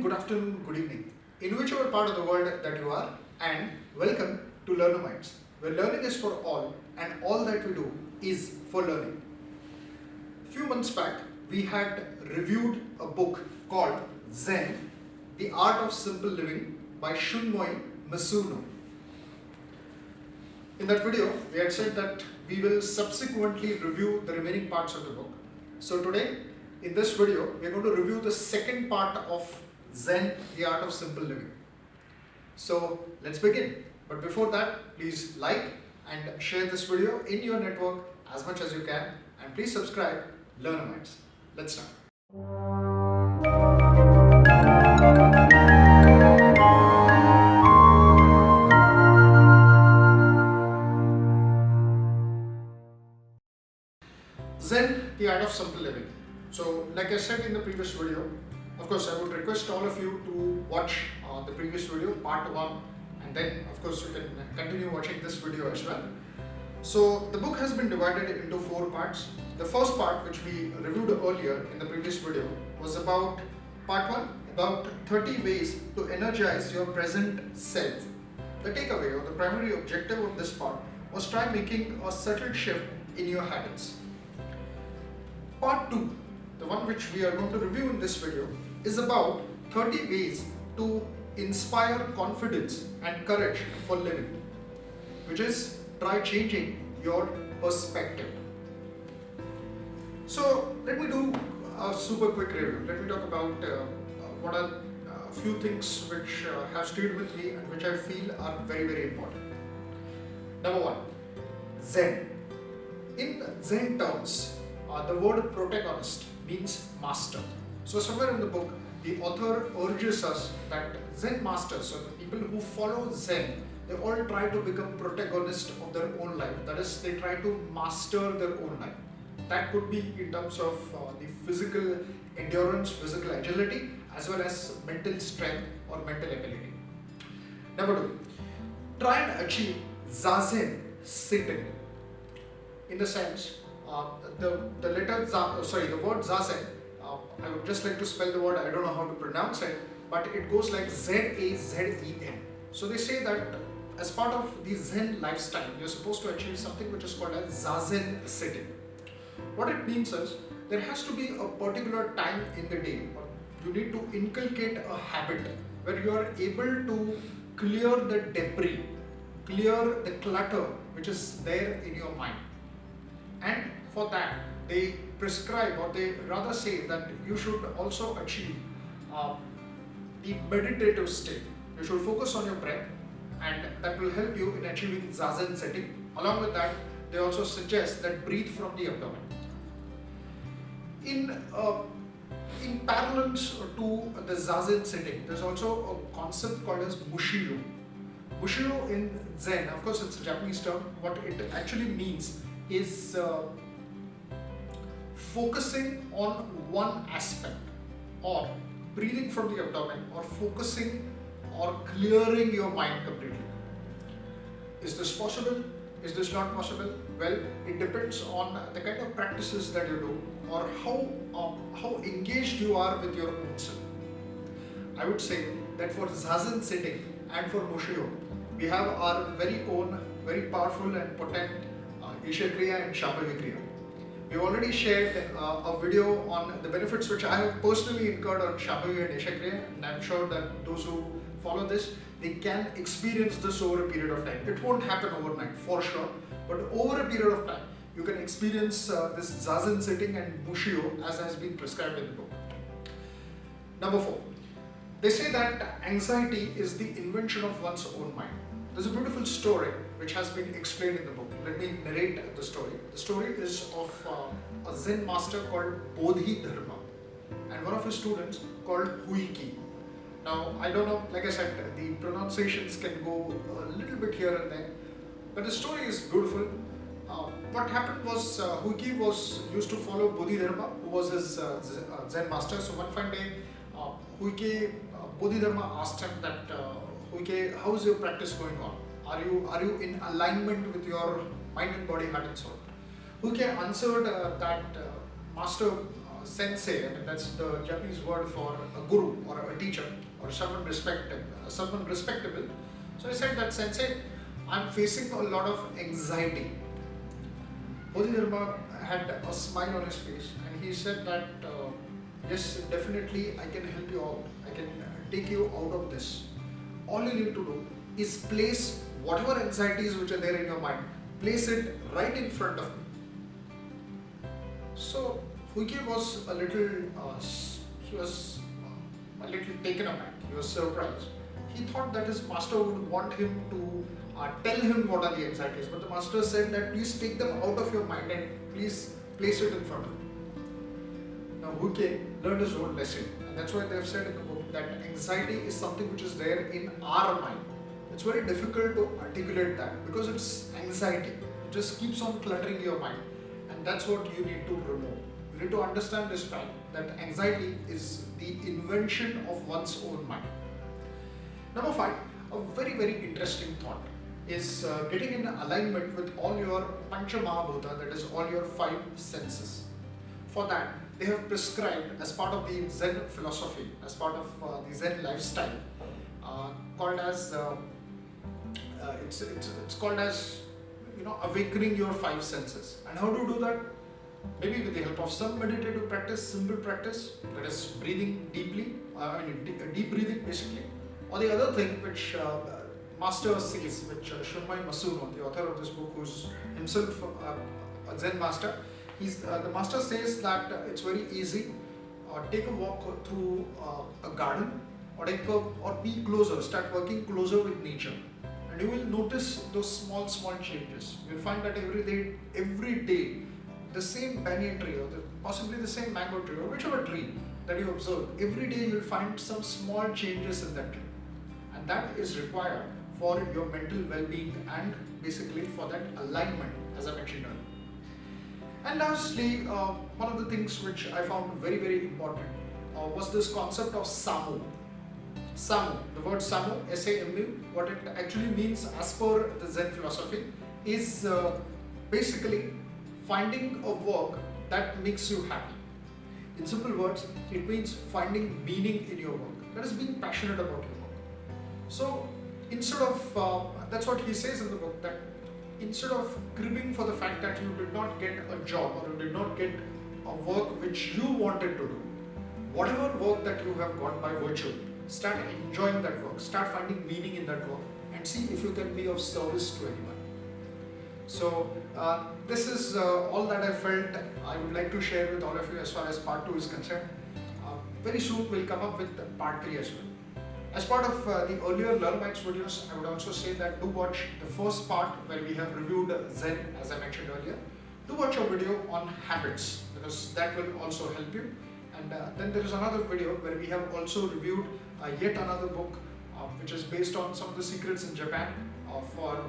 good afternoon, good evening, in whichever part of the world that you are, and welcome to Learnamytes, where learning is for all and all that we do is for learning. Few months back, we had reviewed a book called Zen, The Art of Simple Living by Shunmyo Masuno. In that video, we had said that we will subsequently review the remaining parts of the book. So today, in this video, we are going to review the second part of Zen, The Art of Simple Living. So let's begin. But before that, please like and share this video in your network as much as you can, and please subscribe Learnamytes. Let's start. Zen, The Art of Simple Living. So like I said in the previous video, of course I would request all of you to watch the previous video, part 1, and then of course you can continue watching this video as well. So the book has been divided into 4 parts. The first part, which we reviewed earlier in the previous video, was about part 1, about 30 ways to energize your present self. The takeaway or the primary objective of this part was try making a subtle shift in your habits. Part 2, the one which we are going to review in this video, is about 30 ways to inspire confidence and courage for living, which is try changing your perspective. So let me do a super quick review. Let me talk about what are a few things which have stayed with me and which I feel are very, very important. Number 1, Zen. In Zen terms, the word protagonist means master. So somewhere in the book, the author urges us that Zen masters, so the people who follow Zen, they all try to become protagonists of their own life. That is, they try to master their own life. That could be in terms of the physical endurance, physical agility, as well as mental strength or mental ability. Number 2, try and achieve Zazen sitting. In the sense, the word Zazen, I would just like to spell the word, I don't know how to pronounce it, but it goes like Z-A-Z-E-N. So they say that as part of the Zen lifestyle, you're supposed to achieve something which is called as Zazen sitting. What it means is, there has to be a particular time in the day, or you need to inculcate a habit where you are able to clear the debris, clear the clutter which is there in your mind. And for that, they prescribe, or they rather say that you should also achieve the meditative state. You should focus on your breath, and that will help you in achieving Zazen sitting. Along with that, they also suggest that breathe from the abdomen. In parallel to the Zazen sitting, there's also a concept called as Bushido. Bushido in Zen, of course it's a Japanese term, what it actually means is focusing on one aspect, or breathing from the abdomen, or focusing or clearing your mind completely. Is this possible? Is this not possible? Well, it depends on the kind of practices that you do, or how engaged you are with your own self. I would say that for Zazen sitting and for Bushido, we have our very own, very powerful and potent Isha Kriya and Shambhavi Kriya. We've already shared a video on the benefits which I have personally incurred on Shambhavi and Isha Kriya, and I'm sure that those who follow this, they can experience this over a period of time. It won't happen overnight for sure, but over a period of time, you can experience this Zazen sitting and Bushido as has been prescribed in the book. Number 4, they say that anxiety is the invention of one's own mind. There's a beautiful story which has been explained in the book. Let me narrate the story. The story is of a Zen master called Bodhidharma and one of his students called Huiki. Now, I don't know, like I said, the pronunciations can go a little bit here and there, but the story is beautiful. What happened was Huiki was used to follow Bodhidharma, who was his Zen master. So one fine day, Bodhidharma asked him that, Huiki, how is your practice going on? Are you in alignment with your mind and body, heart and soul? Huiki answered that, Master, sensei, I mean that's the Japanese word for a guru or a teacher or someone respectable. So he said that sensei, I'm facing a lot of anxiety. Bodhidharma had a smile on his face and he said that yes, definitely I can help you out. I can take you out of this. All you need to do is place whatever anxieties which are there in your mind, place it right in front of me. So Huike was a little, he was a little taken aback. He was surprised. He thought that his master would want him to tell him what are the anxieties, but the master said that please take them out of your mind and please place it in front of you. Now Huike learned his own lesson, and that's why they have said in the book that anxiety is something which is there in our mind. It's very difficult to articulate that because it's anxiety. It just keeps on cluttering your mind, and that's what you need to remove. You need to understand this fact that anxiety is the invention of one's own mind. Number 5, a very interesting thought is getting in alignment with all your Pancha Mahabhuta, that is all your 5 senses. For that, they have prescribed as part of the Zen philosophy, as part of the Zen lifestyle, called as it's called as awakening your 5 senses. And how to do that? Maybe with the help of some meditative practice, simple practice, that is breathing deeply, deep breathing basically. Or the other thing which Master says, which Shunmyo Masuno, the author of this book, who's himself a Zen master, the master says that it's very easy. Take a walk through a garden, or be closer, start working closer with nature, and you will notice those small changes. You'll find that every day, the same banyan tree or possibly the same mango tree or whichever tree that you observe, every day you'll find some small changes in that tree, and that is required for your mental well-being and basically for that alignment, as I mentioned earlier. And lastly, one of the things which I found very important was this concept of Samu. Samu, the word Samu, S-A-M-U, what it actually means as per the Zen philosophy is basically finding a work that makes you happy. In simple words, it means finding meaning in your work, that is being passionate about your work. So instead of, that's what he says in the book, that instead of cribbing for the fact that you did not get a job or you did not get a work which you wanted to do, whatever work that you have got by virtue, start enjoying that work, start finding meaning in that work, and see if you can be of service to anyone. So this is all that I felt I would like to share with all of you as far as part 2 is concerned. Very soon we'll come up with part 3 as well. As part of the earlier Learnamytes videos, I would also say that do watch the first part where we have reviewed Zen, as I mentioned earlier. Do watch a video on habits, because that will also help you. And then there is another video where we have also reviewed yet another book which is based on some of the secrets in Japan for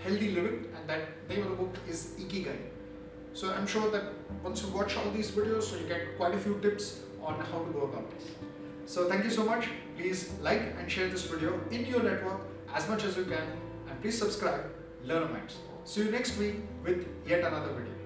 healthy living, and that name of the book is Ikigai. So I'm sure that once you watch all these videos, so you get quite a few tips on how to go about this. So thank you so much. Please like and share this video in your network as much as you can, and please subscribe Learnamytes. See you next week with yet another video.